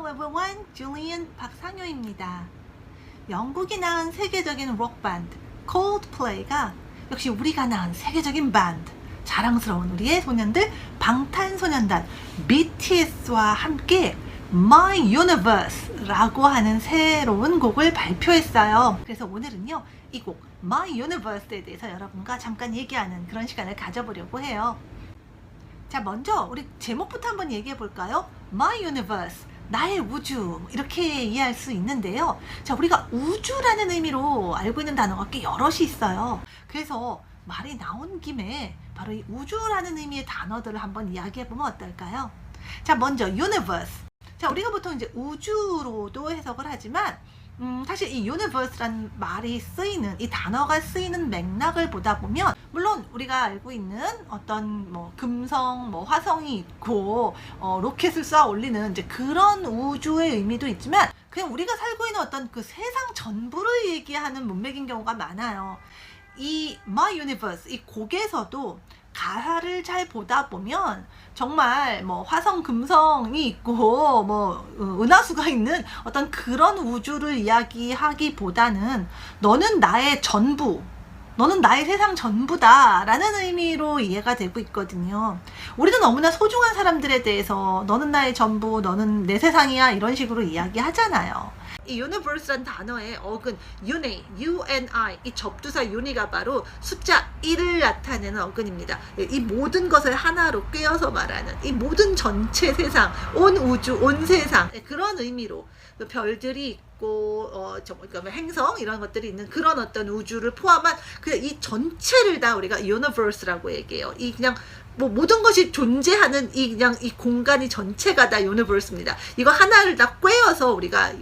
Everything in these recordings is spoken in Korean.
everyone, 줄리안 박상효입니다. 영국이 낳은 세계적인 록밴드 콜드플레이가 역시 우리가 낳은 세계적인 밴드, 자랑스러운 우리의 소년들 방탄소년단 BTS와 함께 My Universe라고 하는 새로운 곡을 발표했어요. 그래서 오늘은요, 이 곡 My Universe에 대해서 여러분과 잠깐 얘기하는 그런 시간을 가져보려고 해요. 자, 먼저 우리 제목부터 한번 얘기해 볼까요? My Universe, 나의 우주, 이렇게 이해할 수 있는데요. 자, 우리가 우주라는 의미로 알고 있는 단어가 꽤 여럿이 있어요. 그래서 말이 나온 김에 바로 이 우주라는 의미의 단어들을 한번 이야기해 보면 어떨까요? 자, 먼저 Universe. 자, 우리가 보통 이제 우주로도 해석을 하지만 사실 이 universe라는 말이 쓰이는, 이 단어가 쓰이는 맥락을 보다 보면, 물론 우리가 알고 있는 어떤 뭐 금성, 뭐 화성이 있고 로켓을 쏴 올리는 이제 그런 우주의 의미도 있지만, 그냥 우리가 살고 있는 어떤 그 세상 전부를 얘기하는 문맥인 경우가 많아요. 이 My Universe, 이 곡에서도 가사를 잘 보다 보면 정말 뭐 화성 금성이 있고 뭐 은하수가 있는 어떤 그런 우주를 이야기하기보다는 너는 나의 전부, 너는 나의 세상 전부다 라는 의미로 이해가 되고 있거든요. 우리도 너무나 소중한 사람들에 대해서 너는 나의 전부, 너는 내 세상이야, 이런 식으로 이야기하잖아요. 이 universe란 단어의 어근 uni, UNI, 이 접두사 uni가 바로 숫자 1을 나타내는 어근입니다. 이 모든 것을 하나로 꿰어서 말하는, 이 모든 전체 세상, 온 우주, 온 세상, 그런 의미로 별들이 있고 그러니까 행성 이런 것들이 있는 그런 어떤 우주를 포함한 그냥 이 전체를 다 우리가 universe라고 얘기해요. 이 그냥 뭐 모든 것이 존재하는 이 그냥 이 공간이 전체가 다 universe입니다. 이거 하나를 다 꿰어서 우리가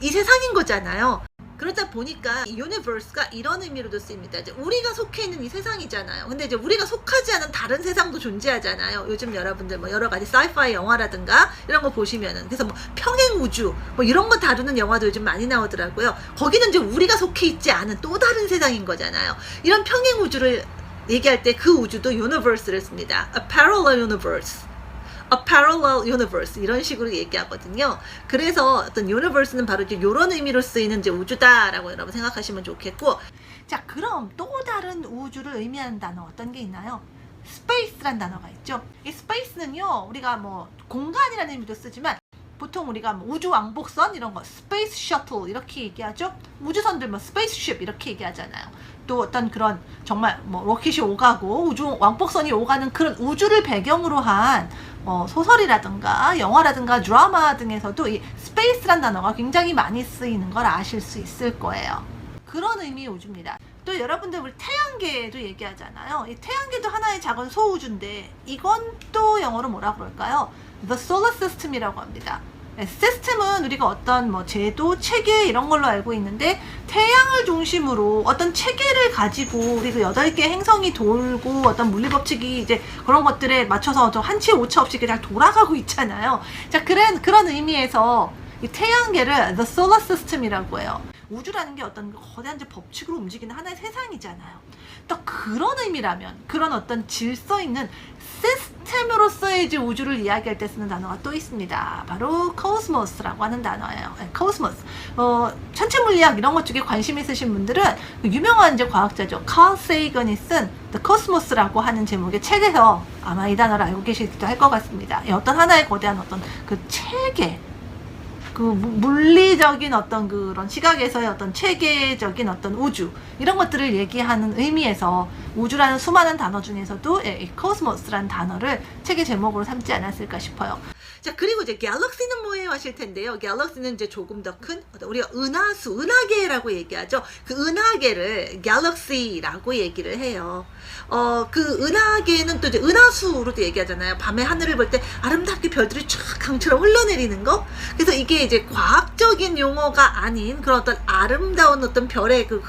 이 세상인 거잖아요. 그러다 보니까 이 universe가 이런 의미로도 쓰입니다. 이제 우리가 속해 있는 이 세상이잖아요. 근데 이제 우리가 속하지 않은 다른 세상도 존재하잖아요. 요즘 여러분들 뭐 여러 가지 사이파이 영화라든가 이런 거 보시면은, 그래서 뭐 평행 우주 뭐 이런 거 다루는 영화도 요즘 많이 나오더라고요. 거기는 이제 우리가 속해 있지 않은 또 다른 세상인 거잖아요. 이런 평행 우주를 얘기할 때 그 우주도 universe를 씁니다. A parallel universe, a parallel universe, 이런 식으로 얘기하거든요. 그래서 어떤 universe는 바로 이제 이런 의미로 쓰이는 이제 우주다라고 여러분 생각하시면 좋겠고, 자, 그럼 또 다른 우주를 의미하는 단어 어떤 게 있나요? space란 단어가 있죠. 이 space는요, 우리가 뭐 공간이라는 의미도 쓰지만 보통 우리가 뭐 우주 왕복선 이런 거 space shuttle 이렇게 얘기하죠. 우주선들 뭐 spaceship 이렇게 얘기하잖아요. 또 어떤 그런 정말 뭐 로켓이 오가고 우주 왕복선이 오가는 그런 우주를 배경으로 한 소설이라든가 영화라든가 드라마 등에서도 이 스페이스란 단어가 굉장히 많이 쓰이는 걸 아실 수 있을 거예요. 그런 의미의 우주입니다. 또 여러분들 우리 태양계도 얘기하잖아요. 이 태양계도 하나의 작은 소우주인데 이건 또 영어로 뭐라 그럴까요? The Solar System이라고 합니다. 시스템은 우리가 어떤 뭐 제도, 체계 이런 걸로 알고 있는데, 태양을 중심으로 어떤 체계를 가지고 우리 그 8개 행성이 돌고 어떤 물리법칙이 이제 그런 것들에 맞춰서 한치 오차 없이 그냥 돌아가고 있잖아요. 자, 그런 의미에서 이 태양계를 The Solar System이라고 해요. 우주라는 게 어떤 거대한 법칙으로 움직이는 하나의 세상이잖아요. 또 그런 의미라면, 그런 어떤 질서 있는 시스템으로서의 이제 우주를 이야기할 때 쓰는 단어가 또 있습니다. 바로 cosmos라고 하는 단어예요. cosmos. 천체 물리학 이런 것 쪽에 관심 있으신 분들은 유명한 이제 과학자죠. 칼 세이건이 쓴 The Cosmos라고 하는 제목의 책에서 아마 이 단어를 알고 계시기도 할 것 같습니다. 어떤 하나의 거대한 어떤 그 체계, 그 물리적인 어떤 그런 시각에서의 어떤 체계적인 어떤 우주, 이런 것들을 얘기하는 의미에서 우주라는 수많은 단어 중에서도 이 코스모스라는 단어를 책의 제목으로 삼지 않았을까 싶어요. 자, 그리고 이제 갤럭시는 뭐예요 하실 텐데요. 갤럭시는 이제 조금 더 큰 우리가 은하수, 은하계라고 얘기하죠. 그 은하계를 갤럭시라고 얘기를 해요. 그 은하계는 또 이제 은하수로도 얘기하잖아요. 밤에 하늘을 볼 때 아름답게 별들이 쫙 강처럼 흘러내리는 거. 그래서 이게 이제 과학적인 용어가 아닌 그런 어떤 아름다운 어떤 별의 그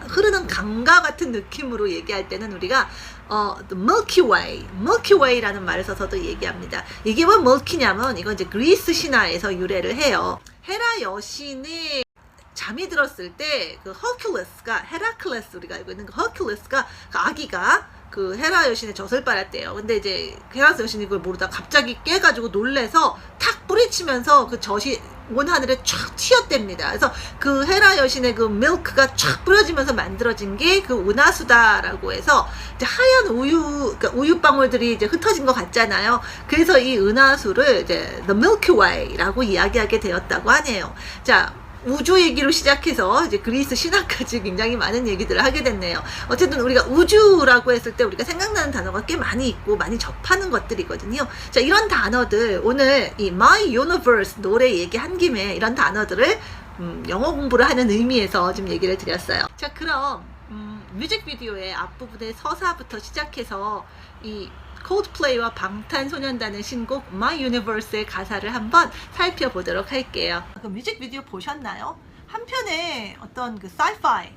흐르는 강과 같은 느낌으로 얘기할 때는 우리가 Milky Way, Milky Way라는 말을 써서도 얘기합니다. 이게 왜 Milky냐면 이건 이제 그리스 신화에서 유래를 해요. 헤라 여신이 잠이 들었을 때 그 허큘레스가, 헤라클레스 우리가 알고 있는 그 허큘레스가, 그 아기가 그 헤라 여신의 젖을 빨았대요. 근데 이제 헤라 여신이 그걸 모르다 갑자기 깨가지고 놀래서 탁 뿌리치면서 그 젖이 온 하늘에 쫙 튀었답니다. 그래서 그 헤라 여신의 그 밀크가 쫙 뿌려지면서 만들어진 게 그 은하수다라고 해서 이제 하얀 우유, 그러니까 우유 방울들이 이제 흩어진 것 같잖아요. 그래서 이 은하수를 이제 The Milky Way라고 이야기하게 되었다고 하네요. 자, 우주 얘기로 시작해서 이제 그리스 신화까지 굉장히 많은 얘기들을 하게 됐네요. 어쨌든 우리가 우주라고 했을 때 우리가 생각나는 단어가 꽤 많이 있고 많이 접하는 것들이거든요. 자, 이런 단어들 오늘 이 My Universe 노래 얘기한 김에 이런 단어들을 영어 공부를 하는 의미에서 좀 얘기를 드렸어요. 자, 그럼 뮤직비디오의 앞부분의 서사부터 시작해서 이 콜드플레이와 방탄소년단의 신곡 My Universe의 가사를 한번 살펴보도록 할게요. 그 뮤직비디오 보셨나요? 한편의 어떤 그 사이파이,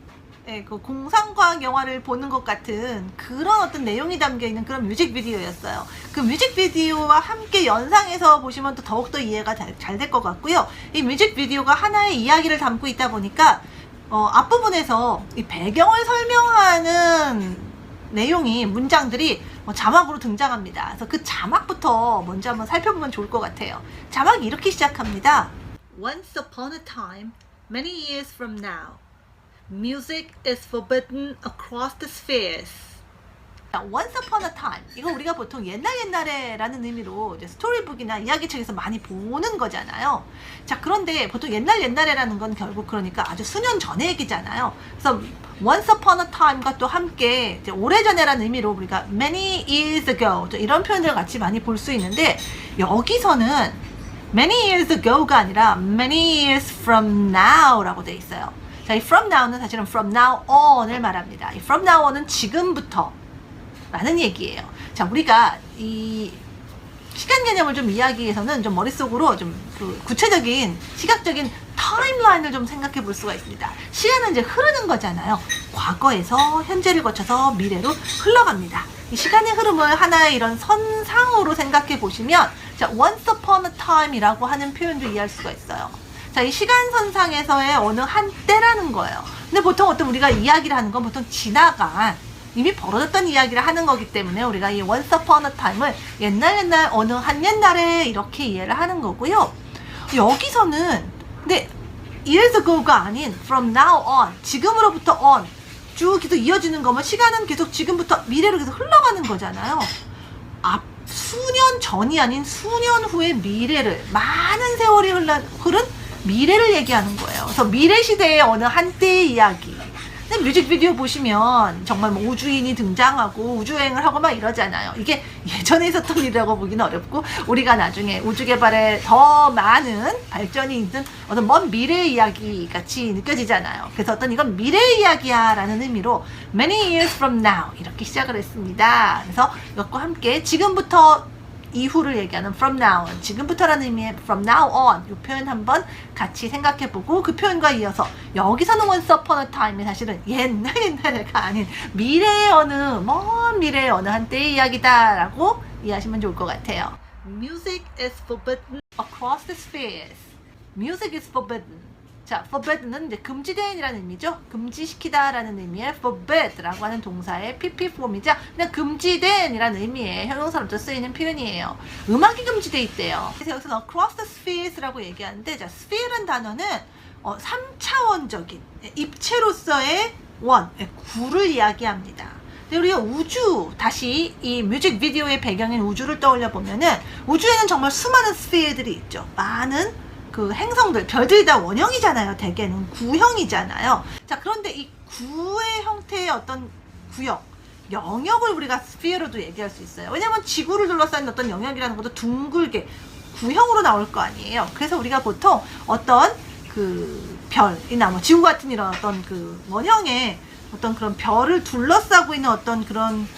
그 공상과학 영화를 보는 것 같은 그런 어떤 내용이 담겨있는 그런 뮤직비디오였어요. 그 뮤직비디오와 함께 연상해서 보시면 또 더욱더 이해가 잘 될 것 같고요. 이 뮤직비디오가 하나의 이야기를 담고 있다 보니까 앞부분에서 이 배경을 설명하는 내용이 문장들이 자막으로 등장합니다. 그래서 그 자막부터 먼저 한번 살펴보면 좋을 것 같아요. 자막이 이렇게 시작합니다. Once upon a time, many years from now, music is forbidden across the spheres. Once upon a time, 이거 우리가 보통 옛날에라는 의미로 이제 스토리북이나 이야기책에서 많이 보는 거잖아요. 자, 그런데 보통 옛날에라는 건 결국 그러니까 아주 수년 전의 얘기잖아요. 그래서 once upon a time과 또 함께 이제 오래전에라는 의미로 우리가 many years ago 이런 표현들을 같이 많이 볼 수 있는데, 여기서는 many years ago가 아니라 many years from now라고 돼 있어요. 자, 이 from now는 사실은 from now on을 말합니다. 이 from now on은 지금부터 라는 얘기예요. 자, 우리가 이 시간 개념을 좀 이야기해서는 좀 머릿속으로 좀 그 구체적인 시각적인 타임라인을 좀 생각해 볼 수가 있습니다. 시간은 이제 흐르는 거잖아요. 과거에서 현재를 거쳐서 미래로 흘러갑니다. 이 시간의 흐름을 하나의 이런 선상으로 생각해 보시면, 자, once upon a time이라고 하는 표현도 이해할 수가 있어요. 자, 이 시간선상에서의 어느 한때라는 거예요. 근데 보통 어떤 우리가 이야기를 하는 건 보통 지나간 이미 벌어졌던 이야기를 하는 거기 때문에 우리가 이 once upon a time을 옛날 어느 한 옛날에 이렇게 이해를 하는 거고요. 여기서는 근데 years ago가 아닌 from now on, 지금으로부터 on 쭉 계속 이어지는 거면 시간은 계속 지금부터 미래로 계속 흘러가는 거잖아요. 앞 수년 전이 아닌 수년 후의 미래를, 많은 세월이 흐른 미래를 얘기하는 거예요. 그래서 미래 시대의 어느 한때의 이야기. 뮤직비디오 보시면 정말 뭐 우주인이 등장하고 우주여행을 하고 막 이러잖아요. 이게 예전에 있었던 일이라고 보기는 어렵고, 우리가 나중에 우주 개발에 더 많은 발전이 있는 어떤 먼 미래의 이야기 같이 느껴지잖아요. 그래서 어떤 이건 미래의 이야기야 라는 의미로 many years from now 이렇게 시작을 했습니다. 그래서 이것과 함께 지금부터 이후를 얘기하는 from now on, 지금부터라는 의미의 from now on 이 표현 한번 같이 생각해보고, 그 표현과 이어서 여기서는 once upon a time이 사실은 옛날에가 아닌 미래의 어느, 먼 미래의 어느 한때의 이야기다 라고 이해하시면 좋을 것 같아요. Music is forbidden across the spheres. Music is forbidden. 자, forbidden은 이제 금지된이라는 의미죠. 금지시키다 라는 의미의 forbid 라고 하는 동사의 PP 폼이자 그냥 금지된이라는 의미의 형용사로도 쓰이는 표현이에요. 음악이 금지돼 있대요. 그래서 여기서 across the spheres 라고 얘기하는데, 자, sphere란 단어는 3차원적인 입체로서의 구를 이야기합니다. 우리가 우주, 다시 이 뮤직비디오의 배경인 우주를 떠올려 보면은 우주에는 정말 수많은 스피어들이 있죠. 많은 그 행성들, 별들이 다 원형이잖아요. 대개는 구형이잖아요. 자, 그런데 이 구의 형태의 어떤 구역, 영역을 우리가 스피어로도 얘기할 수 있어요. 왜냐면 지구를 둘러싼 어떤 영역이라는 것도 둥글게 구형으로 나올 거 아니에요. 그래서 우리가 보통 어떤 그 별이나 뭐 지구 같은 이런 어떤 그 원형의 어떤 그런 별을 둘러싸고 있는 어떤 그런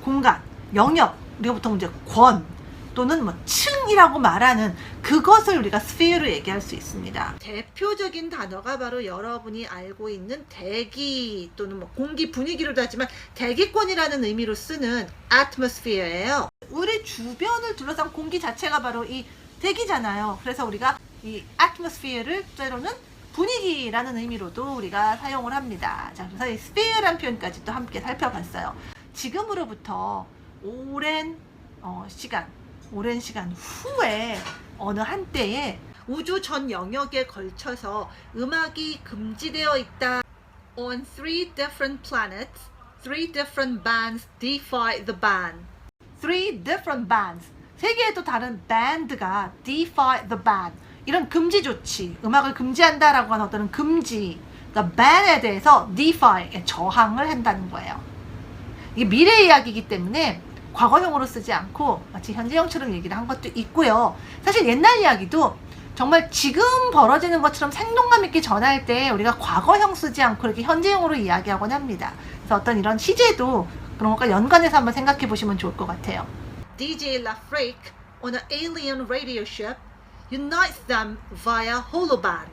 공간, 영역, 우리가 보통 이제 권 또는 뭐 층이라고 말하는 그것을 우리가 스피어로 얘기할 수 있습니다. 대표적인 단어가 바로 여러분이 알고 있는 대기 또는 뭐 공기, 분위기로도 하지만 대기권이라는 의미로 쓰는 atmosphere예요. 우리 주변을 둘러싼 공기 자체가 바로 이 대기잖아요. 그래서 우리가 이 atmosphere를 때로는 분위기라는 의미로도 우리가 사용을 합니다. 자, 그래서 이 sphere란 표현까지 또 함께 살펴봤어요. 지금으로부터 오랜 시간 후에 어느 한때에 우주 전 영역에 걸쳐서 음악이 금지되어 있다. On 3 different planets, 3 different bands defy the ban. 3 different bands. 세 개의 또 다른 밴드가 defy the ban. 이런 금지 조치, 음악을 금지한다라고 하는 어떤 금지, 그러니까 ban에 대해서 defy, 저항을 한다는 거예요. 이게 미래 이야기이기 때문에 과거형으로 쓰지 않고 마치 현재형처럼 얘기를 한 것도 있고요. 사실 옛날 이야기도 정말 지금 벌어지는 것처럼 생동감 있게 전할 때 우리가 과거형 쓰지 않고 이렇게 현재형으로 이야기하곤 합니다. 그래서 어떤 이런 시제도 그런 것과 연관해서 한번 생각해 보시면 좋을 것 같아요. DJ Lafrique on an alien radio ship unites them via holoband.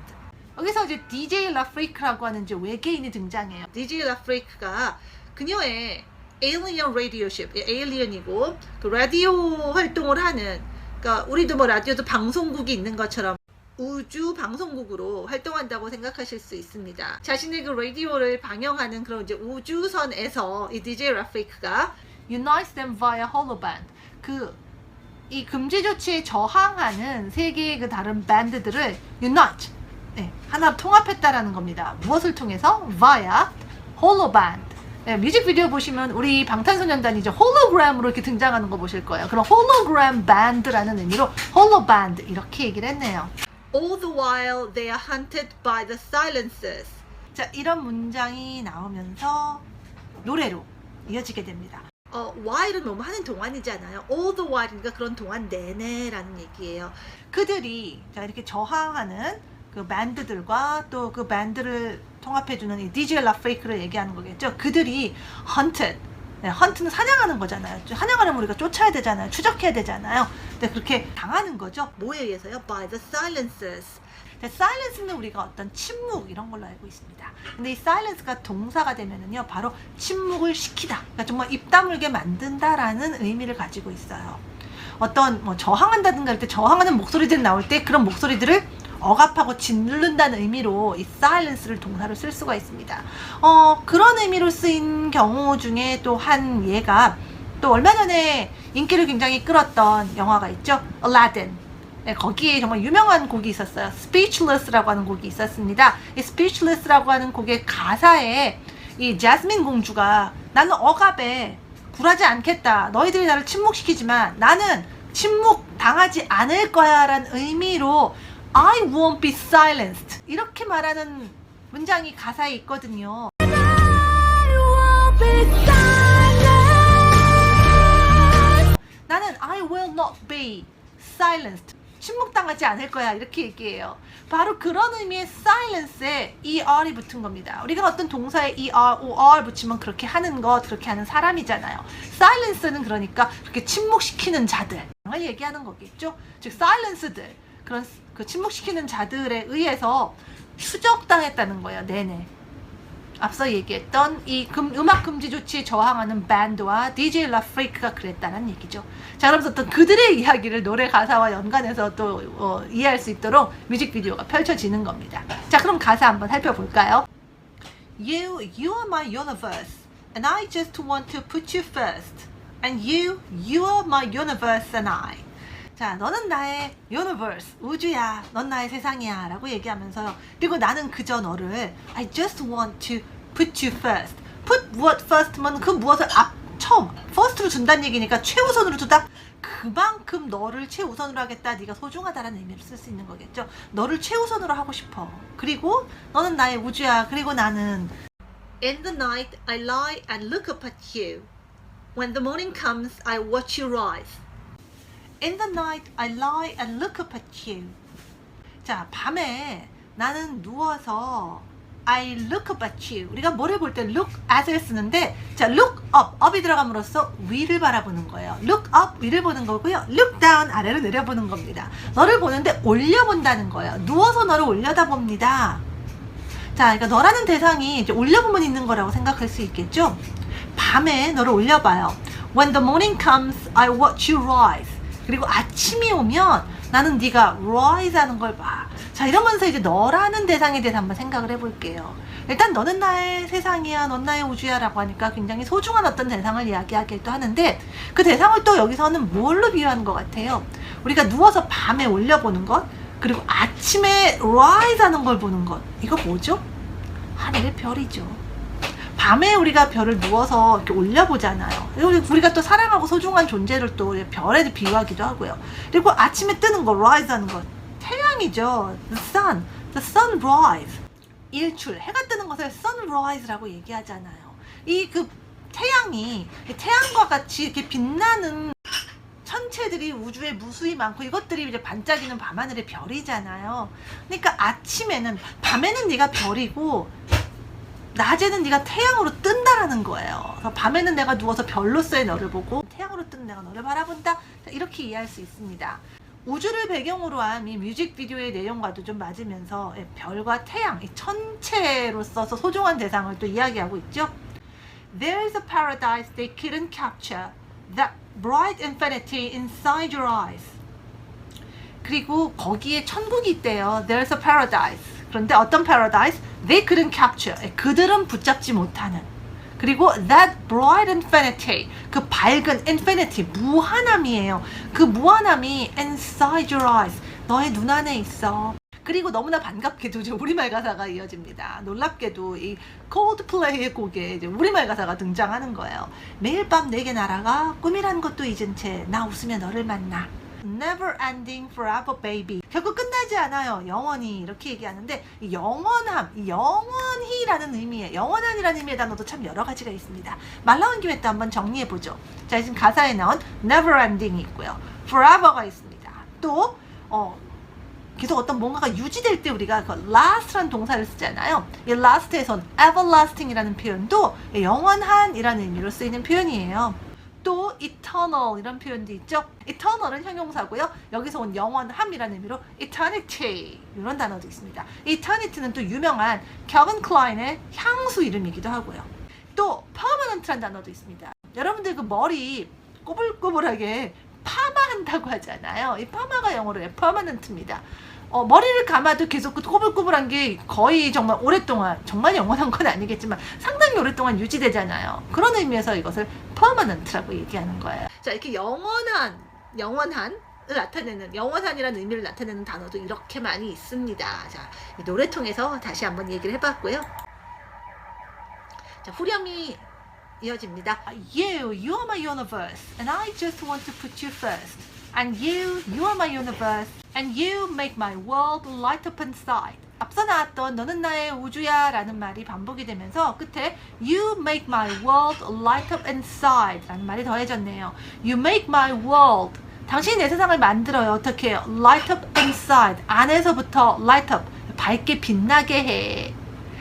여기서 이제 DJ Lafrique라고 하는 이제 외계인이 등장해요. DJ Lafrique가 그녀의 alien radio ship, alien이고 그 라디오 활동을 하는, 그러니까 우리도 뭐 라디오도 방송국이 있는 것처럼 우주 방송국으로 활동한다고 생각하실 수 있습니다. 자신의 그 라디오를 방영하는 그런 이제 우주선에서 이 DJ Lafrique가 unites them via holoband. 이 금지 조치에 저항하는 세 개의 그 다른 밴드들을 unite, 하나로 통합했다라는 겁니다. 무엇을 통해서? via holoband. 뮤직비디오 보시면 우리 방탄소년단이 이제 홀로그램으로 이렇게 등장하는 거 보실 거예요. 그럼 홀로그램 밴드라는 의미로 홀로밴드 이렇게 얘기를 했네요. All the while they are hunted by the silencers. 자, 이런 문장이 나오면서 노래로 이어지게 됩니다. while은 뭐뭐 하는 동안이잖아요. all the while이니까 그런 동안 내내라는 얘기예요. 그들이 자 이렇게 저항하는 그 밴드들과 또 그 밴드를 통합해주는 이 DJ Lafrique를 얘기하는 거겠죠. 그들이 hunted, hunt는 사냥하는 거잖아요. 사냥하려면 우리가 쫓아야 되잖아요. 추적해야 되잖아요. 근데 그렇게 당하는 거죠. 뭐에 의해서요? By the silencers. silence는 우리가 어떤 침묵 이런 걸로 알고 있습니다. 근데 이 silence가 동사가 되면은요, 바로 침묵을 시키다. 그러니까 정말 입 다물게 만든다라는 의미를 가지고 있어요. 어떤 뭐 저항한다든가 할 때 저항하는 목소리들 나올 때 그런 목소리들을 억압하고 짓누른다는 의미로 이 silence를 동사로 쓸 수가 있습니다. 그런 의미로 쓰인 경우 중에 또 한 예가 또 얼마 전에 인기를 굉장히 끌었던 영화가 있죠. Aladdin. 거기에 정말 유명한 곡이 있었어요. Speechless라고 하는 곡이 있었습니다. 이 Speechless라고 하는 곡의 가사에 이 자스민 공주가 나는 억압에 굴하지 않겠다. 너희들이 나를 침묵시키지만 나는 침묵 당하지 않을 거야 라는 의미로 I won't be silenced 이렇게 말하는 문장이 가사에 있거든요. 나는 I will not be silenced 침묵당하지 않을 거야 이렇게 얘기해요. 바로 그런 의미의 silence에 er이 붙은 겁니다. 우리가 어떤 동사에 er, or 붙이면 그렇게 하는 것, 그렇게 하는 사람이잖아요. silence는 그러니까 그렇게 침묵시키는 자들을 얘기하는 거겠죠. 즉 silence들, 그런 그 침묵시키는 자들에 의해서 추적당했다는 거예요. 내내. 앞서 얘기했던 이 음악 금지 조치에 저항하는 밴드와 DJ Lafrique가 그랬다는 얘기죠. 자, 그러면서 또 그들의 이야기를 노래 가사와 연관해서 또 이해할 수 있도록 뮤직비디오가 펼쳐지는 겁니다. 자, 그럼 가사 한번 살펴볼까요? You are my universe, and I just want to put you first. And you are my universe, and I. 자, 너는 나의 universe, 우주야. 넌 나의 세상이야. 라고 얘기하면서요. 그리고 나는 그저 너를 I just want to put you first. put 무엇 first면 그 무엇을 처음, first로 준다는 얘기니까 최우선으로 두다. 그만큼 너를 최우선으로 하겠다. 네가 소중하다라는 의미를 쓸 수 있는 거겠죠. 너를 최우선으로 하고 싶어. 그리고 너는 나의 우주야. 그리고 나는 In the night I lie and look up at you. When the morning comes I watch you rise. In the night I lie and look up at you. 자, 밤에 나는 누워서 I look up at you. 우리가 뭐를 볼 때 look at을 쓰는데, 자, look up, up이 들어감으로써 위를 바라보는 거예요. look up, 위를 보는 거고요. look down, 아래로 내려보는 겁니다. 너를 보는데 올려본다는 거예요. 누워서 너를 올려다봅니다. 자, 그러니까 너라는 대상이 이제 올려보면 있는 거라고 생각할 수 있겠죠. 밤에 너를 올려봐요. When the morning comes, I watch you rise. 그리고 아침이 오면 나는 네가 rise 하는 걸 봐. 자, 이러면서 이제 너라는 대상에 대해서 한번 생각을 해볼게요. 일단 너는 나의 세상이야, 넌 나의 우주야 라고 하니까 굉장히 소중한 어떤 대상을 이야기하기도 하는데, 그 대상을 또 여기서는 뭘로 비유하는 것 같아요? 우리가 누워서 밤에 올려보는 것, 그리고 아침에 rise 하는 걸 보는 것. 이거 뭐죠? 하늘의 별이죠. 밤에 우리가 별을 누워서 이렇게 올려보잖아요. 우리가 또 사랑하고 소중한 존재를 또 별에 비유하기도 하고요. 그리고 아침에 뜨는 거, rise 하는 것. 태양이죠. the sun rise. 일출, 해가 뜨는 것을 sunrise라고 얘기하잖아요. 이 그 태양이 태양과 같이 이렇게 빛나는 천체들이 우주에 무수히 많고 이것들이 이제 반짝이는 밤하늘의 별이잖아요. 그러니까 아침에는, 밤에는 네가 별이고 낮에는 네가 태양으로 뜬다라는 거예요. 그래서 밤에는 내가 누워서 별로서의 너를 보고 태양으로 뜨는 내가 너를 바라본다. 이렇게 이해할 수 있습니다. 우주를 배경으로 한 이 뮤직비디오의 내용과도 좀 맞으면서 별과 태양, 이 천체로서 소중한 대상을 또 이야기하고 있죠. There is a paradise they couldn't capture, that bright infinity inside your eyes. 그리고 거기에 천국이 있대요. There's a paradise. 그런데 어떤 paradise? They couldn't capture. 그들은 붙잡지 못하는. 그리고 that bright infinity, 그 밝은 infinity, 무한함이에요. 그 무한함이 inside your eyes, 너의 눈 안에 있어. 그리고 너무나 반갑게도 이제 우리말 가사가 이어집니다. 놀랍게도 이 콜드플레이의 곡에 이제 우리말 가사가 등장하는 거예요. 매일 밤 내게 날아가, 꿈이란 것도 잊은 채 나 웃으며 너를 만나. Never ending forever baby. 결국 끝나지 않아요. 영원히. 이렇게 얘기하는데 이 영원함, 이 영원히라는 의미의, 영원한이라는 의미의 단어도 참 여러 가지가 있습니다. 말 나온 김에 또 한번 정리해보죠. 자, 지금 가사에 나온 never ending이 있고요. forever가 있습니다. 또 계속 어떤 뭔가가 유지될 때 우리가 그 last라는 동사를 쓰잖아요. 이 last에선 everlasting이라는 표현도 영원한이라는 의미로 쓰이는 표현이에요. 또 eternal 이런 표현도 있죠. eternal은 형용사고요. 여기서 온 영원함이라는 의미로 eternity 이런 단어도 있습니다. eternity는 또 유명한 캘빈 클라인의 향수 이름이기도 하고요. 또 permanent라는 단어도 있습니다. 여러분들 그 머리 꼬불꼬불하게 파마한다고 하잖아요. 이 파마가 영어로 permanent입니다. 머리를 감아도 계속 그 꼬불꼬불한 게 거의 정말 오랫동안, 정말 영원한 건 아니겠지만 상당히 오랫동안 유지되잖아요. 그런 의미에서 이것을 permanent라고 얘기하는 거예요. 자, 이렇게 영원한을 나타내는, 영원한이라는 의미를 나타내는 단어도 이렇게 많이 있습니다. 자, 이 노래 통해서 다시 한번 얘기를 해봤고요. 자, 후렴이 이어집니다. You are my universe, and I just want to put you first. And you are my universe, and you make my world light up inside. 앞서 나왔던 너는 나의 우주야 라는 말이 반복이 되면서 끝에 You make my world light up inside 라는 말이 더해졌네요. You make my world, 당신이 내 세상을 만들어요. 어떻게 해요? Light up inside, 안에서부터 light up, 밝게 빛나게 해.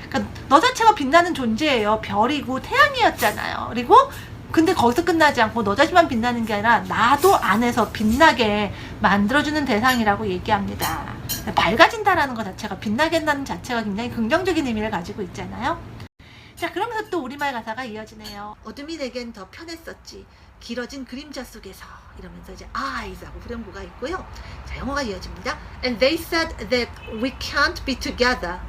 그러니까 너 자체가 빛나는 존재예요. 별이고 태양이었잖아요. 그리고 근데 거기서 끝나지 않고 너 자신만 빛나는 게 아니라 나도 안에서 빛나게 만들어주는 대상이라고 얘기합니다. 밝아진다라는 것 자체가, 빛나게 한다는 자체가 굉장히 긍정적인 의미를 가지고 있잖아요. 자, 그러면서 또 우리말 가사가 이어지네요. 어둠이 내겐 더 편했었지, 길어진 그림자 속에서, 이러면서 이제 eyes하고 후렴구가 있고요. 자, 영어가 이어집니다. And they said that we can't be together.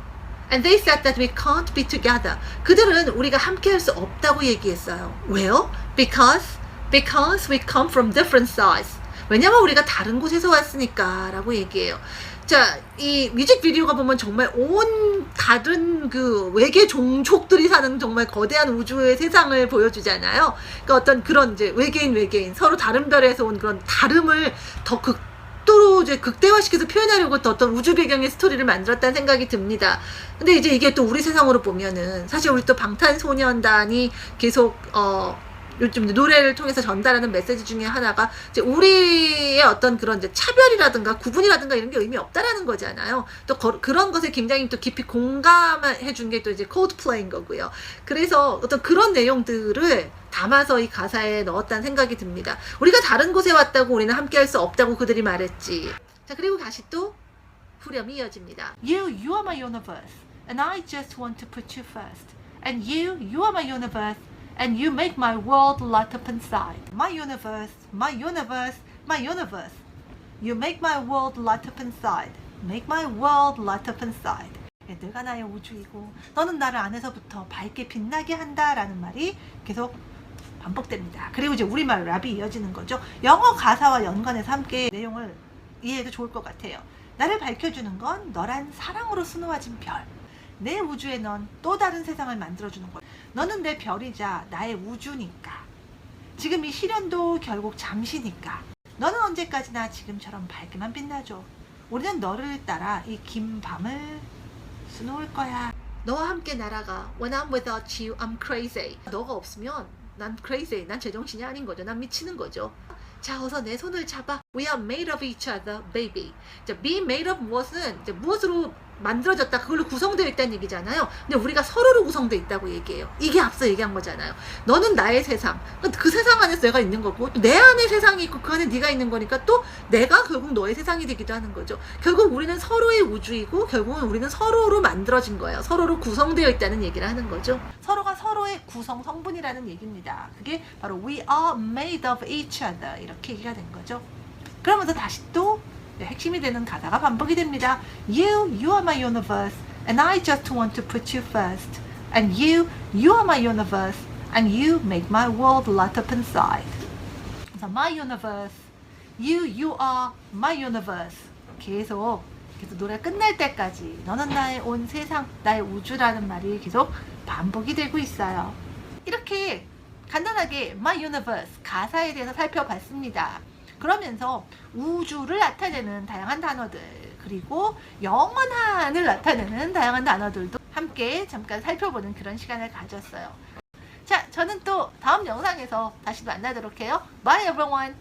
And they said that we can't be together. 그들은 우리가 함께 할 수 없다고 얘기했어요. 왜요? Because we come from different sides. 왜냐면 우리가 다른 곳에서 왔으니까 라고 얘기해요. 자, 이 뮤직비디오가 보면 정말 온 다른 그 외계 종족들이 사는 정말 거대한 우주의 세상을 보여주잖아요. 그러니까 어떤 그런 이제 외계인 서로 다른 별에서 온 그런 다름을 더 극도로 이제 극대화시켜서 표현하려고 또 어떤 우주 배경의 스토리를 만들었다는 생각이 듭니다. 근데 이제 이게 또 우리 세상으로 보면은 사실 우리 또 방탄소년단이 계속 요즘 노래를 통해서 전달하는 메시지 중에 하나가 이제 우리의 어떤 그런 이제 차별이라든가 구분이라든가 이런 게 의미 없다라는 거잖아요. 또 그런 것에 굉장히 또 깊이 공감해 준 게 또 이제 콜드플레이인 거고요. 그래서 어떤 그런 내용들을 담아서 이 가사에 넣었다는 생각이 듭니다. 우리가 다른 곳에 왔다고 우리는 함께 할 수 없다고 그들이 말했지. 자, 그리고 다시 또 후렴이 이어집니다. You are my universe, and I just want to put you first. And you are my universe, and you make my world light up inside. My universe, my universe, my universe. You make my world light up inside. Make my world light up inside. 내가 나의 우주이고 너는 나를 안에서부터 밝게 빛나게 한다라는 말이 계속 반복됩니다. 그리고 이제 우리말 랩이 이어지는 거죠. 영어 가사와 연관해서 함께 내용을 이해해도 좋을 것 같아요. 나를 밝혀주는 건 너란 사랑으로 수놓아진 별. 내 우주에 넌 또 다른 세상을 만들어주는 거야. 너는 내 별이자 나의 우주니까. 지금 이 시련도 결국 잠시니까. 너는 언제까지나 지금처럼 밝게만 빛나줘. 우리는 너를 따라 이 긴 밤을 수놓을 거야. 너와 함께 날아가. When I'm without you, I'm crazy. 너가 없으면 난 crazy. 난 제정신이 아닌 거죠. 난 미치는 거죠. 자, 어서 내 손을 잡아. We are made of each other, baby. 자, be made of 무엇은 이제 무엇으로 만들어졌다, 그걸로 구성되어 있다는 얘기잖아요. 근데 우리가 서로로 구성되어 있다고 얘기해요. 이게 앞서 얘기한 거잖아요. 너는 나의 세상, 그 세상 안에서 내가 있는 거고, 또 내 안에 세상이 있고 그 안에 네가 있는 거니까 또 내가 결국 너의 세상이 되기도 하는 거죠. 결국 우리는 서로의 우주이고 결국은 우리는 서로로 만들어진 거예요. 서로로 구성되어 있다는 얘기를 하는 거죠. 서로가 서로의 구성 성분이라는 얘기입니다. 그게 바로 we are made of each other, 이렇게 얘기가 된 거죠. 그러면서 다시 또 핵심이 되는 가사가 반복이 됩니다. You are my universe, and I just want to put you first. And you are my universe, and you make my world light up inside. 그래서 my universe, you are my universe. 계속 노래 끝날 때까지 너는 나의 온 세상, 나의 우주라는 말이 계속 반복이 되고 있어요. 이렇게 간단하게 my universe 가사에 대해서 살펴봤습니다. 그러면서 우주를 나타내는 다양한 단어들, 그리고 영원한을 나타내는 다양한 단어들도 함께 잠깐 살펴보는 그런 시간을 가졌어요. 자, 저는 또 다음 영상에서 다시 만나도록 해요. Bye everyone!